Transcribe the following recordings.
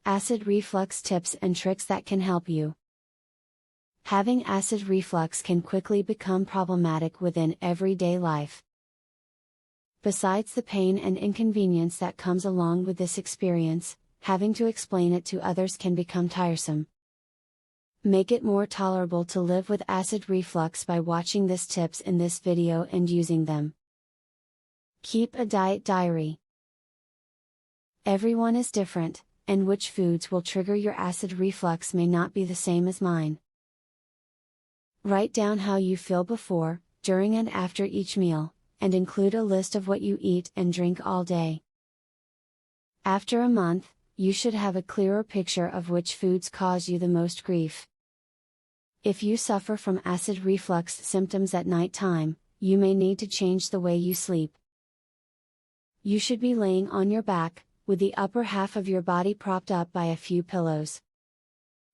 acid reflux tips and tricks that can help you. Having acid reflux can quickly become problematic within everyday life. Besides the pain and inconvenience that comes along with this experience, having to explain it to others can become tiresome. Make it more tolerable to live with acid reflux by watching these tips in this video and using them. Keep a diet diary. Everyone is different, and which foods will trigger your acid reflux may not be the same as mine. Write down how you feel before, during and after each meal, and include a list of what you eat and drink all day. After a month, you should have a clearer picture of which foods cause you the most grief. If you suffer from acid reflux symptoms at night time, you may need to change the way you sleep. You should be laying on your back, with the upper half of your body propped up by a few pillows.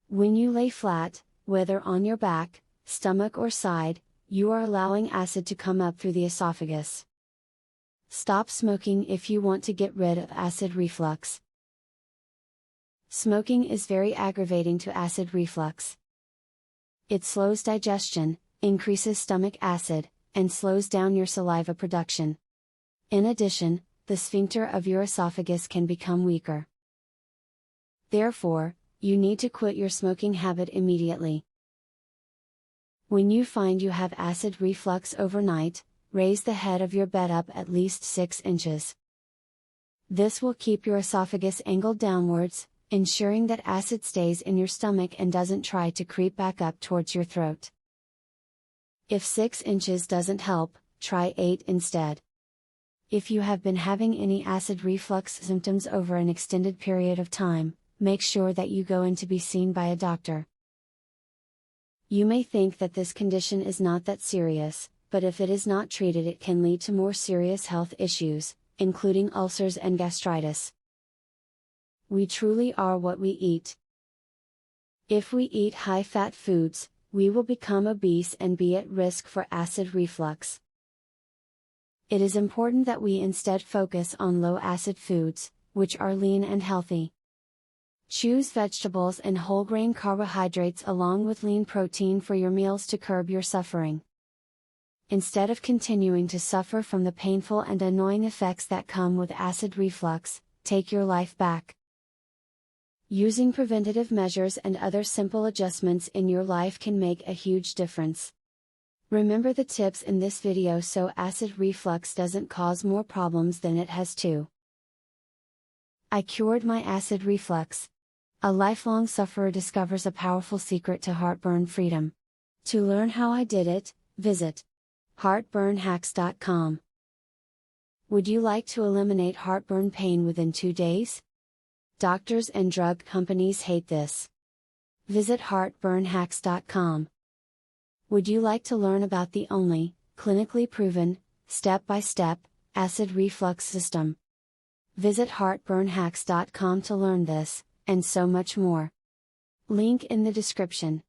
When you lay flat, whether on your back, stomach or side, you are allowing acid to come up through the esophagus. Stop smoking if you want to get rid of acid reflux. Smoking is very aggravating to acid reflux. It slows digestion, increases stomach acid, and slows down your saliva production. In addition, the sphincter of your esophagus can become weaker. Therefore, you need to quit your smoking habit immediately. When you find you have acid reflux overnight, raise the head of your bed up at least 6 inches. This will keep your esophagus angled downwards, ensuring that acid stays in your stomach and doesn't try to creep back up towards your throat. If 6 inches doesn't help, try 8 instead. If you have been having any acid reflux symptoms over an extended period of time, make sure that you go in to be seen by a doctor. You may think that this condition is not that serious, but if it is not treated, it can lead to more serious health issues, including ulcers and gastritis. We truly are what we eat. If we eat high-fat foods, we will become obese and be at risk for acid reflux. It is important that we instead focus on low-acid foods, which are lean and healthy. Choose vegetables and whole grain carbohydrates along with lean protein for your meals to curb your suffering. Instead of continuing to suffer from the painful and annoying effects that come with acid reflux, take your life back. Using preventative measures and other simple adjustments in your life can make a huge difference. Remember the tips in this video so acid reflux doesn't cause more problems than it has to. I cured my acid reflux. A lifelong sufferer discovers a powerful secret to heartburn freedom. To learn how I did it, visit heartburnhacks.com. Would you like to eliminate heartburn pain within 2 days? Doctors and drug companies hate this. Visit heartburnhacks.com. Would you like to learn about the only, clinically proven, step-by-step, acid reflux system? Visit heartburnhacks.com to learn this, and so much more. Link in the description.